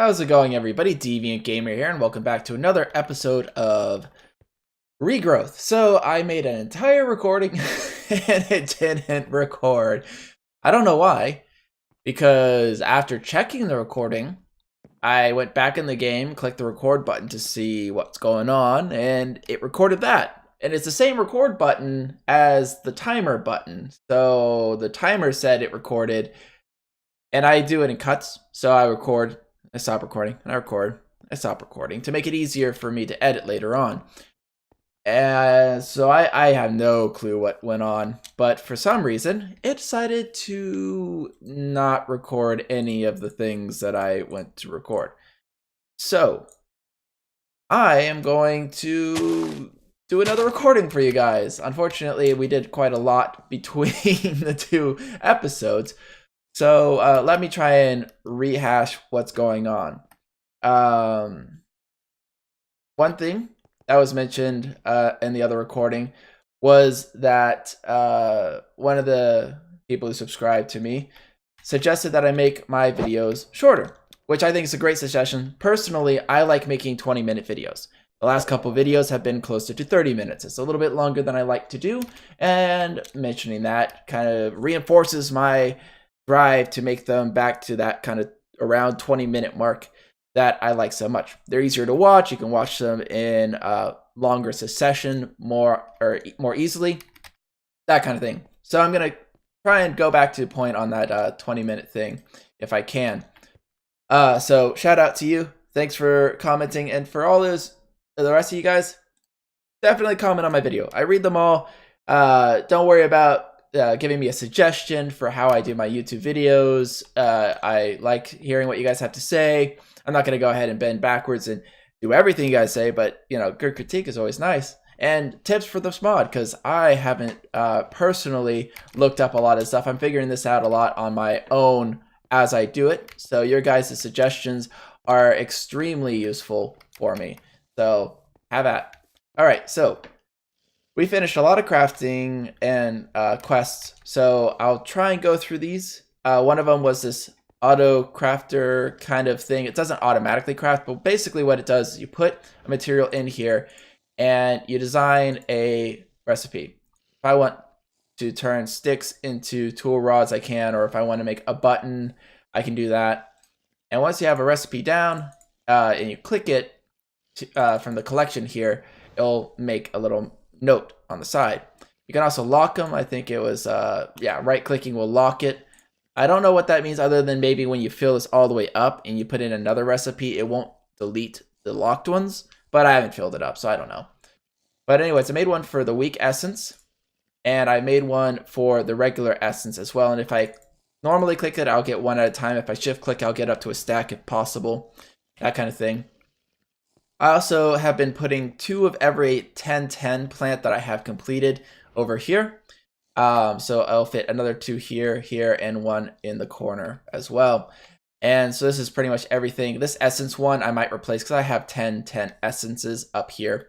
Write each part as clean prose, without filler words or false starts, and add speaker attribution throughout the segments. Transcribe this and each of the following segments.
Speaker 1: How's it going, everybody? Deviant Gamer here, and welcome back to another episode of Regrowth. So I made an entire recording and it didn't record. I don't know why, because after checking the recording, I went back in the game, clicked the record button to see what's going on, and it recorded that. And it's the same record button as the timer button. So the timer said it recorded, and I do it in cuts. So I record, I stop recording, and I record, I stop recording to make it easier for me to edit later on. And so I have no clue what went on, but for some reason, it decided to not record any of the things that I went to record. So I am going to do another recording for you guys. Unfortunately, we did quite a lot between the two episodes. So let me try and rehash what's going on. One thing that was mentioned in the other recording was that one of the people who subscribed to me suggested that I make my videos shorter, which I think is a great suggestion. Personally, I like making 20-minute videos. The last couple videos have been closer to 30 minutes. It's a little bit longer than I like to do, and mentioning that kind of reinforces my drive to make them back to that kind of around 20-minute mark that I like so much. They're easier to watch. You can watch them in longer succession, more easily, that kind of thing. So I'm gonna try and go back to the point on that 20-minute thing if I can. So shout out to you. Thanks for commenting, and for all those the rest of you guys, definitely comment on my video. I read them all. Don't worry about giving me a suggestion for how I do my YouTube videos. I like hearing what you guys have to say. I'm not going to go ahead and bend backwards and do everything you guys say, but you know, good critique is always nice. And tips for this mod, because I haven't personally looked up a lot of stuff. I'm figuring this out a lot on my own as I do it. So your guys' suggestions are extremely useful for me. So have at. All right, so we finished a lot of crafting and quests, so I'll try and go through these. One of them was this auto crafter kind of thing. It doesn't automatically craft, but basically what it does is you put a material in here and you design a recipe. If I want to turn sticks into tool rods, I can, or if I want to make a button, I can do that. And once you have a recipe down and you click it from the collection here, it'll make a little note on the side. You can also lock them. I think it was right clicking will lock it. I don't know what that means, other than maybe when you fill this all the way up and you put in another recipe, it won't delete the locked ones, but I haven't filled it up, so I don't know. But anyways, I made one for the weak essence, and I made one for the regular essence as well. And if I normally click it, I'll get one at a time. If I shift click, I'll get up to a stack if possible, that kind of thing. I also have been putting 2 of every 10-10 plant that I have completed over here. So I'll fit another 2 here, and 1 in the corner as well. And so this is pretty much everything. This essence one I might replace because I have 10 essences up here.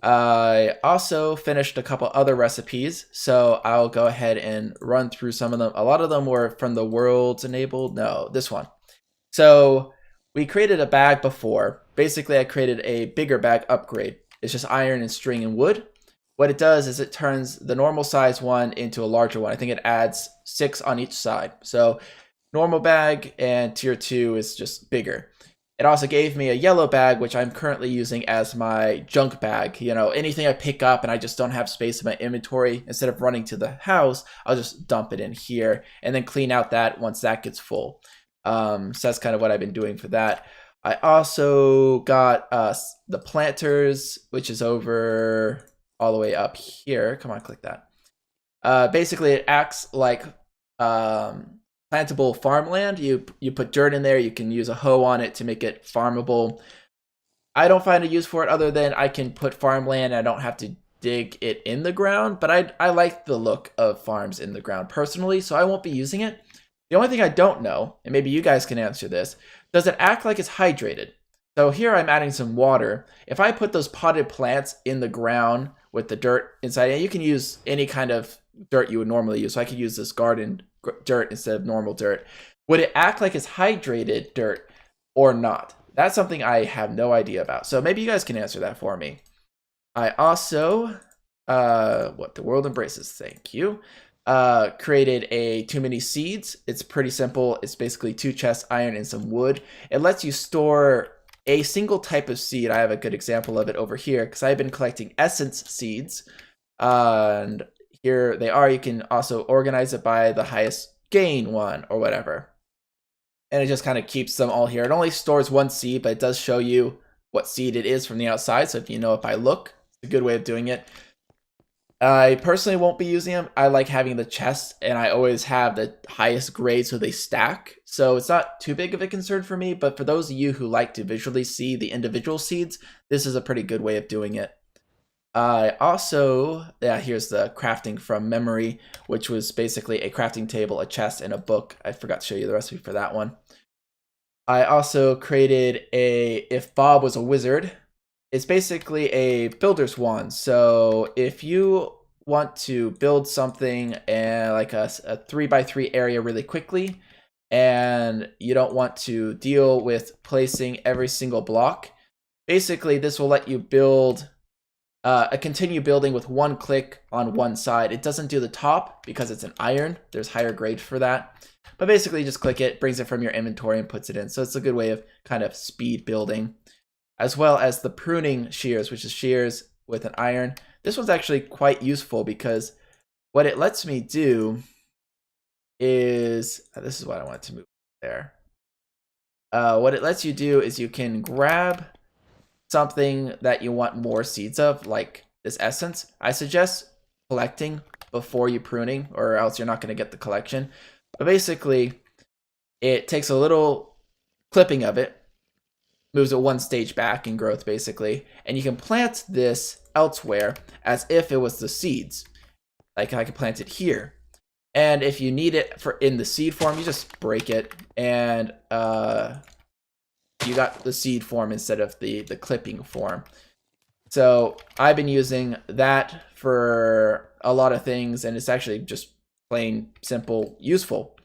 Speaker 1: I also finished a couple other recipes, so I'll go ahead and run through some of them. A lot of them were from the worlds enabled. No, this one. So we created a bag before. Basically, I created a bigger bag upgrade. It's just iron and string and wood. What it does is it turns the normal size one into a larger one. I think it adds 6 on each side. So normal bag and tier 2 is just bigger. It also gave me a yellow bag, which I'm currently using as my junk bag. You know, anything I pick up and I just don't have space in my inventory, instead of running to the house, I'll just dump it in here and then clean out that once that gets full. So that's kind of what I've been doing for that. I also got the planters, which is over all the way up here. Come on, click that. Basically, it acts like plantable farmland. You put dirt in there. You can use a hoe on it to make it farmable. I don't find a use for it other than I can put farmland. I don't have to dig it in the ground, but I like the look of farms in the ground personally, so I won't be using it. The only thing I don't know, and maybe you guys can answer this, does it act like it's hydrated? So here I'm adding some water. If I put those potted plants in the ground with the dirt inside, and you can use any kind of dirt you would normally use. So I could use this garden dirt instead of normal dirt. Would it act like it's hydrated dirt or not? That's something I have no idea about. So maybe you guys can answer that for me. I also, what the world embraces, thank you, created a too many seeds. It's pretty simple. It's basically 2 chests, iron, and some wood. It lets you store a single type of seed. I have a good example of it over here because I've been collecting essence seeds. And here they are. You can also organize it by the highest gain one or whatever. And it just kind of keeps them all here. It only stores 1 seed, but it does show you what seed it is from the outside. So if you know it by look, it's a good way of doing it. I personally won't be using them. I like having the chests, and I always have the highest grade so they stack. So it's not too big of a concern for me, but for those of you who like to visually see the individual seeds, this is a pretty good way of doing it. I also, here's the crafting from memory, which was basically a crafting table, a chest, and a book. I forgot to show you the recipe for that one. I also created a if Bob was a wizard. It's basically a builder's wand. So if you want to build something and like a 3x3 area really quickly, and you don't want to deal with placing every single block, basically this will let you build continue building with 1 click on one side. It doesn't do the top because it's an iron. There's higher grade for that. But basically just click it, brings it from your inventory and puts it in. So it's a good way of kind of speed building. As well as the pruning shears, which is shears with an iron. This one's actually quite useful because what it lets me do is, this is what I want to move there. What it lets you do is you can grab something that you want more seeds of, like this essence. I suggest collecting before you pruning, or else you're not going to get the collection. But basically, it takes a little clipping of it, moves it 1 stage back in growth, basically, and you can plant this elsewhere as if it was the seeds. Like I could plant it here. And if you need it for in the seed form, you just break it, and you got the seed form instead of the clipping form. So I've been using that for a lot of things, and it's actually just plain simple useful.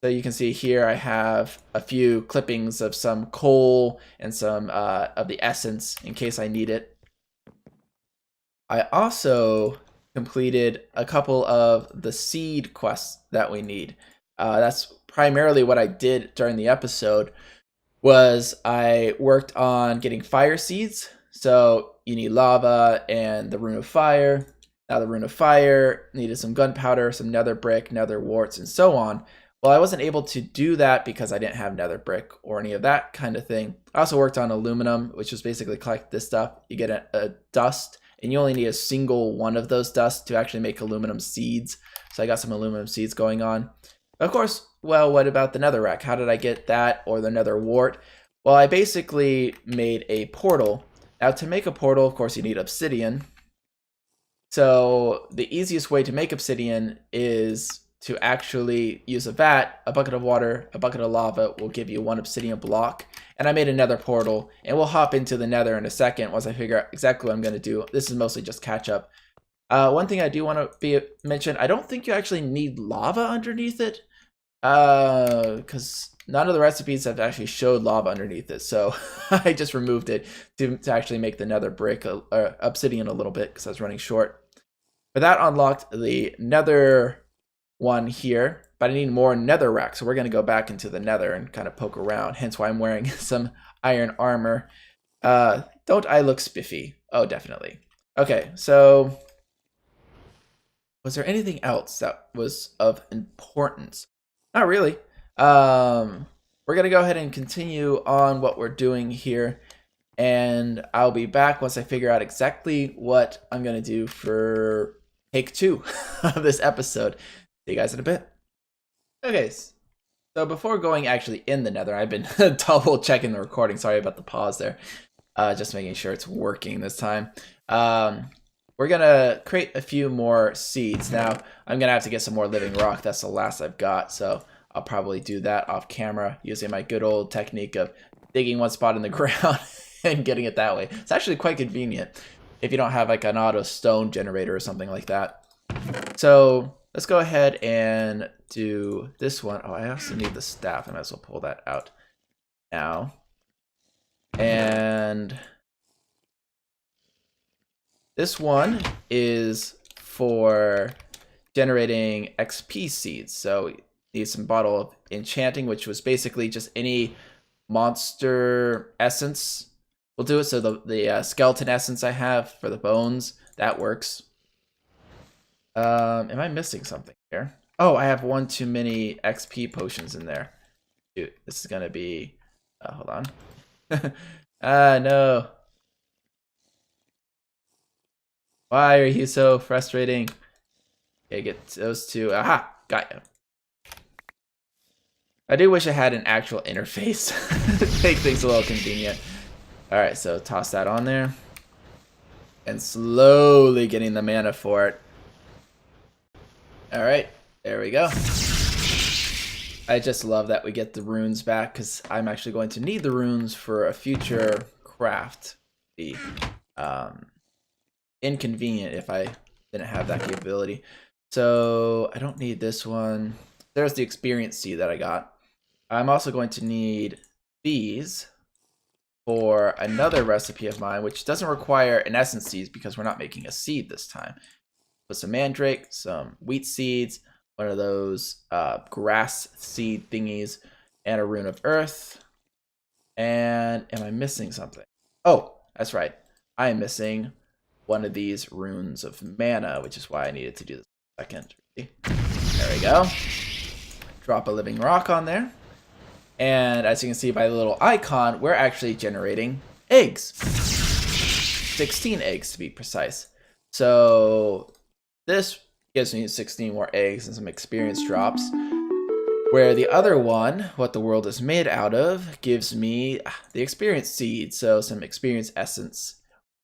Speaker 1: So you can see here I have a few clippings of some coal and some of the essence in case I need it. I also completed a couple of the seed quests that we need. That's primarily what I did during the episode. Was I worked on getting fire seeds. So you need lava and the rune of fire. Now the rune of fire needed some gunpowder, some nether brick, nether warts, and so on. Well, I wasn't able to do that because I didn't have nether brick or any of that kind of thing. I also worked on aluminum, which was basically collect this stuff. You get a dust, and you only need a single one of those dusts to actually make aluminum seeds. So I got some aluminum seeds going on. Of course, well, what about the netherrack? How did I get that, or the nether wart? Well, I basically made a portal. Now, to make a portal, of course, you need obsidian. So the easiest way to make obsidian is to actually use a vat, a bucket of water, a bucket of lava will give you 1 obsidian block. And I made a nether portal, and we'll hop into the nether in a second once I figure out exactly what I'm going to do. This is mostly just catch up. One thing I do want to mention, I don't think you actually need lava underneath it, because none of the recipes have actually showed lava underneath it. So I just removed it to actually make the nether brick, obsidian a little bit because I was running short. But that unlocked the nether one here, but I need more netherrack. So we're going to go back into the nether and kind of poke around. Hence why I'm wearing some iron armor. Don't I look spiffy? Oh, definitely. Okay, so was there anything else that was of importance? Not really. We're going to go ahead and continue on what we're doing here. And I'll be back once I figure out exactly what I'm going to do for take 2 of this episode. See you guys in a bit. Okay, so before going actually in the nether, I've been double checking the recording. Sorry about the pause there. Just making sure it's working this time. We're going to create a few more seeds. Now, I'm going to have to get some more living rock. That's the last I've got, so I'll probably do that off camera using my good old technique of digging 1 spot in the ground and getting it that way. It's actually quite convenient if you don't have like an auto stone generator or something like that. So let's go ahead and do this one. Oh, I also need the staff. I might as well pull that out now. And this one is for generating XP seeds. So need some bottle of enchanting, which was basically just any monster essence will do it. So the skeleton essence I have for the bones, that works. Am I missing something here? Oh, I have one too many XP potions in there. Dude, this is gonna be hold on. No. Why are you so frustrating? Okay, get those two. Aha! Got you. I do wish I had an actual interface to make things a little convenient. Alright, so toss that on there. And slowly getting the mana for it. Alright, there we go. I just love that we get the runes back, because I'm actually going to need the runes for a future craft. Be inconvenient if I didn't have that capability. So I don't need this one. There's the experience seed that I got. I'm also going to need these for another recipe of mine, which doesn't require an essence seed because we're not making a seed this time. Put some mandrake, some wheat seeds, one of those grass seed thingies, and a rune of earth. And am I missing something? Oh, that's right. I am missing one of these runes of mana, which is why I needed to do this second. There we go. Drop a living rock on there. And as you can see by the little icon, we're actually generating eggs. 16 eggs to be precise. So this gives me 16 more eggs and some experience drops. Where the other one, what the world is made out of, gives me the experience seed. So some experience essence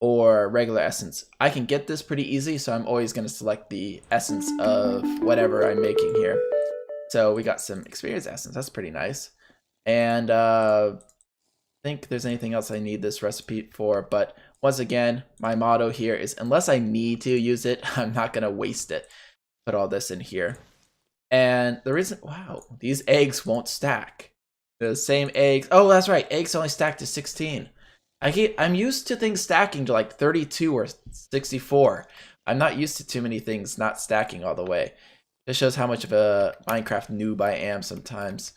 Speaker 1: or regular essence. I can get this pretty easy, so I'm always going to select the essence of whatever I'm making here. So we got some experience essence. That's pretty nice. And I think there's anything else I need this recipe for, but once again, my motto here is unless I need to use it, I'm not going to waste it. Put all this in here. And the reason, wow, these eggs won't stack. The same eggs. Oh, that's right. Eggs only stack to 16. I'm used to things stacking to like 32 or 64. I'm not used to too many things not stacking all the way. This shows how much of a Minecraft noob I am sometimes.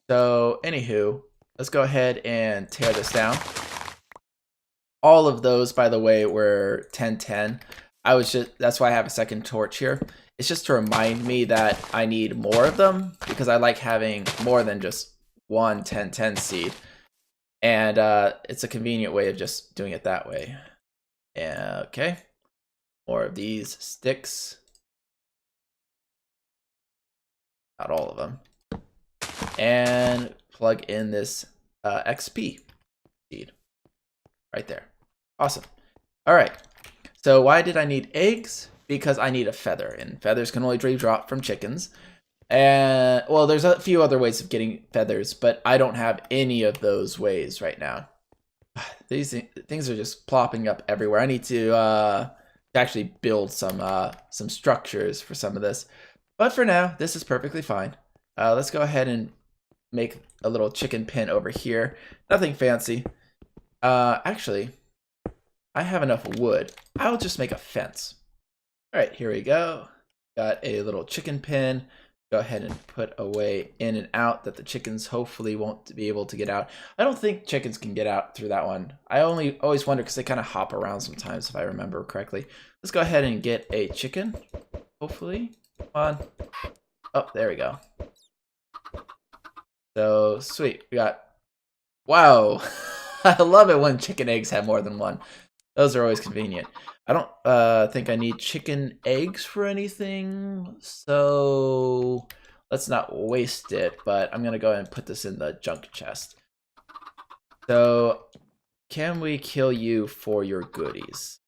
Speaker 1: So, anywho, let's go ahead and tear this down. All of those, by the way, were 10-10. That's why I have a second torch here. It's just to remind me that I need more of them, because I like having more than just one 10-10 seed. And it's a convenient way of just doing it that way. Okay. More of these sticks. Not all of them. And plug in this XP seed. Right there. Awesome. Alright. So why did I need eggs? Because I need a feather. And feathers can only drop from chickens. And, well, there's a few other ways of getting feathers, but I don't have any of those ways right now. These things are just plopping up everywhere. I need to actually build some structures for some of this. But for now, this is perfectly fine. Let's go ahead and make a little chicken pen over here. Nothing fancy. Actually, I have enough wood. I'll just make a fence. All right, here we go. Got a little chicken pen. Go ahead and put away in and out that the chickens hopefully won't be able to get out. I don't think chickens can get out through that one. I always wonder because they kind of hop around sometimes if I remember correctly. Let's go ahead and get a chicken. Hopefully. Come on. Oh, there we go. So sweet. We got, wow. I love it when chicken eggs have more than one. Those are always convenient. I don't think I need chicken eggs for anything, so let's not waste it, but I'm going to go ahead and put this in the junk chest. So, can we kill you for your goodies?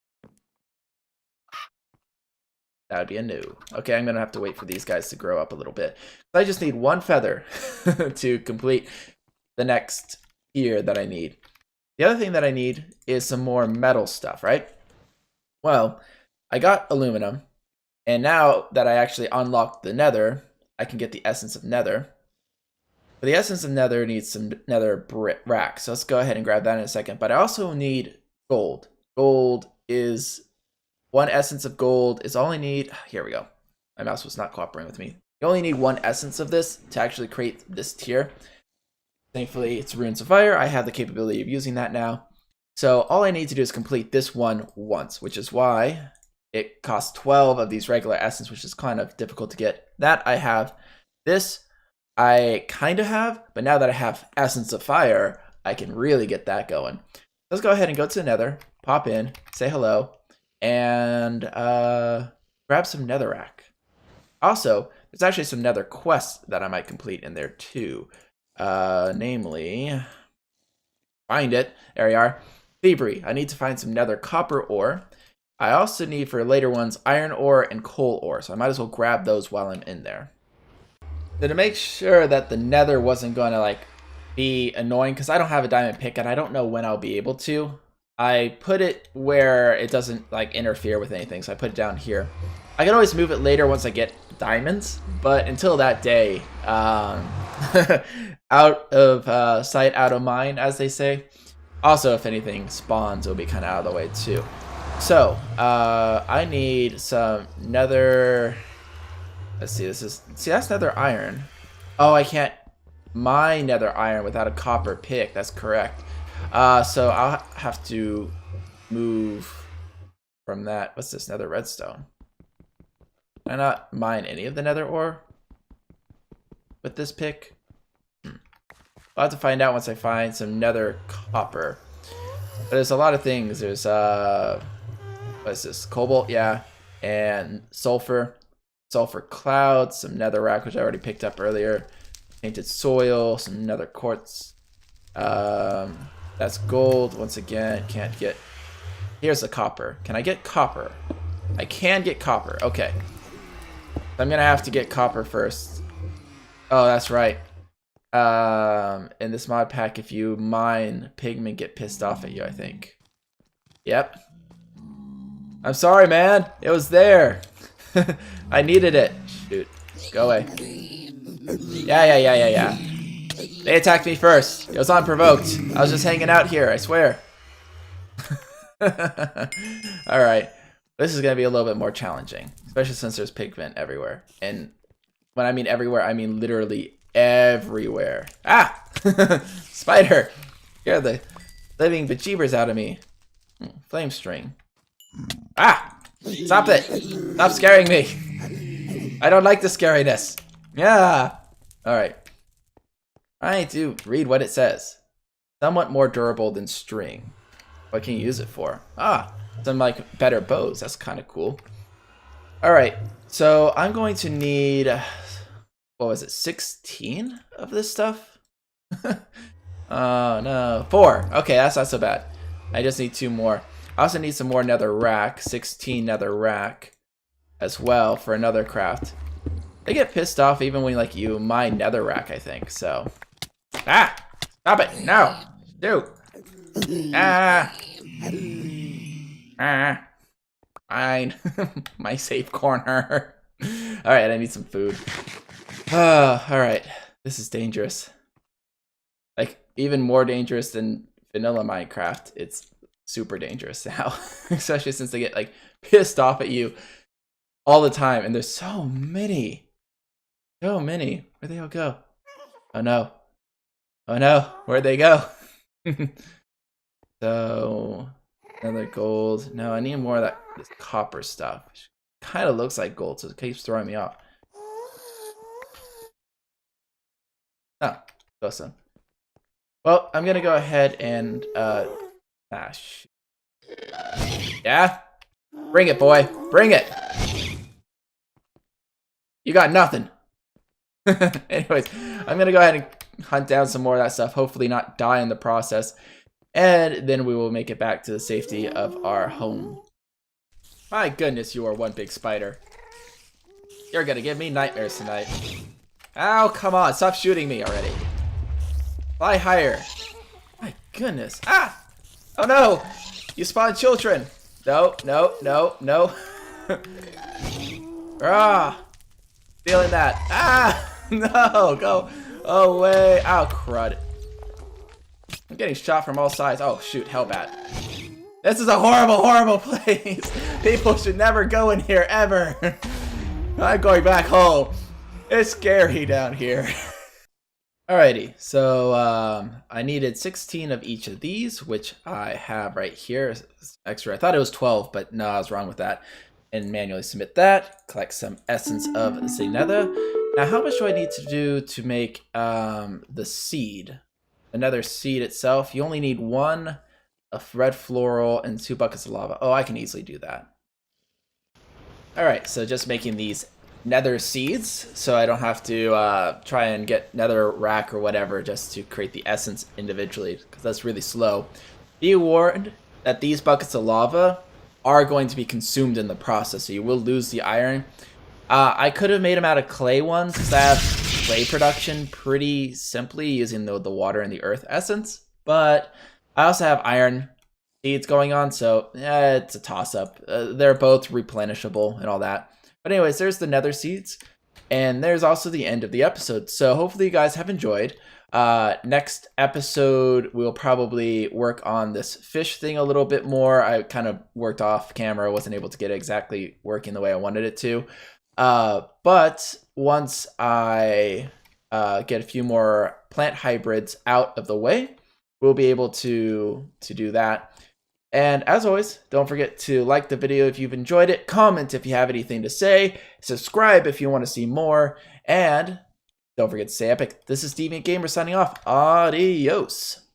Speaker 1: That would be a no. Okay, I'm going to have to wait for these guys to grow up a little bit. I just need one feather to complete the next tier that I need. The other thing that I need is some more metal stuff, right? Well, I got aluminum, and now that I actually unlocked the nether, I can get the essence of nether. But the essence of nether needs some nether rack. So let's go ahead and grab that in a second. But I also need gold. Gold is 1 essence of gold is all I need. Here we go. My mouse was not cooperating with me. You only need 1 essence of this to actually create this tier. Thankfully, it's Runes of Fire. I have the capability of using that now. So all I need to do is complete this one once, which is why it costs 12 of these regular essence, which is kind of difficult to get. That I have. This I kind of have, but now that I have Essence of Fire, I can really get that going. Let's go ahead and go to the nether, pop in, say hello, and grab some netherrack. Also, there's actually some nether quests that I might complete in there too. Namely, find it. There we are. Thievery. I need to find some nether copper ore. I also need for later ones iron ore and coal ore, so I might as well grab those while I'm in there. So to make sure that the nether wasn't going to like be annoying, because I don't have a diamond pick and I don't know when I'll be able to, I put it where it doesn't like interfere with anything, so I put it down here. I can always move it later once I get diamonds, but until that day, out of sight, out of mind, as they say. Also, if anything spawns, it'll be kind of out of the way too. So, I need some nether. Let's see, that's nether iron. Oh, I can't mine nether iron without a copper pick. That's correct. So I'll have to move from that. What's this? Nether redstone. Can I not mine any of the nether ore with this pick? I'll have to find out once I find some nether copper. But there's a lot of things. There's what is this? Cobalt, yeah, and sulfur. Sulfur clouds, some netherrack, which I already picked up earlier. Painted soil, some nether quartz. That's gold. Once again, can't get. Here's the copper. Can I get copper? I can get copper. Okay. I'm gonna have to get copper first. Oh, that's right. In this mod pack, if you mine, pigmen get pissed off at you, I think. Yep. I'm sorry, man. It was there. I needed it. Shoot. Go away. Yeah. They attacked me first. It was unprovoked. I was just hanging out here, I swear. Alright. This is going to be a little bit more challenging. Especially since there's pigmen everywhere. And when I mean everywhere, I mean literally everywhere. Ah! Spider! Scare the living bejeebers out of me. Flame string. Ah! Stop it! Stop scaring me! I don't like the scariness. Yeah! Alright. I need to read what it says. Somewhat more durable than string. What can you use it for? Ah! Some like better bows. That's kind of cool. Alright. So I'm going to need... what was it? 16 of this stuff? Oh no. 4. Okay, that's not so bad. I just need 2 more. I also need some more nether rack, 16 nether rack as well for another craft. They get pissed off even when like you mine nether rack, I think. So, ah, stop it! No, dude, mine, my safe corner. All right, I need some food. All right, this is dangerous. Like even more dangerous than vanilla Minecraft. It's super dangerous now, especially since they get like pissed off at you all the time, and there's so many. Where'd they all go? Oh no, where'd they go? So another gold. No, I need more of that this copper stuff, which kind of looks like gold, so it keeps throwing me off. Oh, awesome. Well, I'm gonna go ahead and yeah? Bring it, boy. Bring it. You got nothing. Anyways, I'm going to go ahead and hunt down some more of that stuff. Hopefully not die in the process. And then we will make it back to the safety of our home. My goodness, you are one big spider. You're going to give me nightmares tonight. Oh, come on. Stop shooting me already. Fly higher. My goodness. Ah! Oh no! You spawned children! No. Ah! Feeling that. Ah! No! Go away. Oh, crud. I'm getting shot from all sides. Oh, shoot. Hellbat. This is a horrible, horrible place. People should never go in here, ever. I'm going back home. It's scary down here. Alrighty, so I needed 16 of each of these, which I have right here. Extra. I thought it was 12, but no, I was wrong with that. And manually submit that. Collect some essence of the nether. Now, how much do I need to do to make the seed? Another seed itself. You only need 1 of red floral and 2 buckets of lava. Oh, I can easily do that. Alright, so just making these nether seeds, so I don't have to try and get nether rack or whatever just to create the essence individually, because that's really slow. Be warned that these buckets of lava are going to be consumed in the process, so you will lose the iron. I could have made them out of clay ones, because I have clay production pretty simply using the water and the earth essence, but I also have iron seeds going on, so it's a toss-up. They're both replenishable and all that. But anyways, there's the nether seeds, and there's also the end of the episode. So hopefully you guys have enjoyed. Next episode, we'll probably work on this fish thing a little bit more. I kind of worked off camera, wasn't able to get it exactly working the way I wanted it to. But once I get a few more plant hybrids out of the way, we'll be able to do that. And as always, don't forget to like the video if you've enjoyed it, comment if you have anything to say, subscribe if you want to see more, and don't forget to stay epic. This is DeviantGamer signing off. Adios.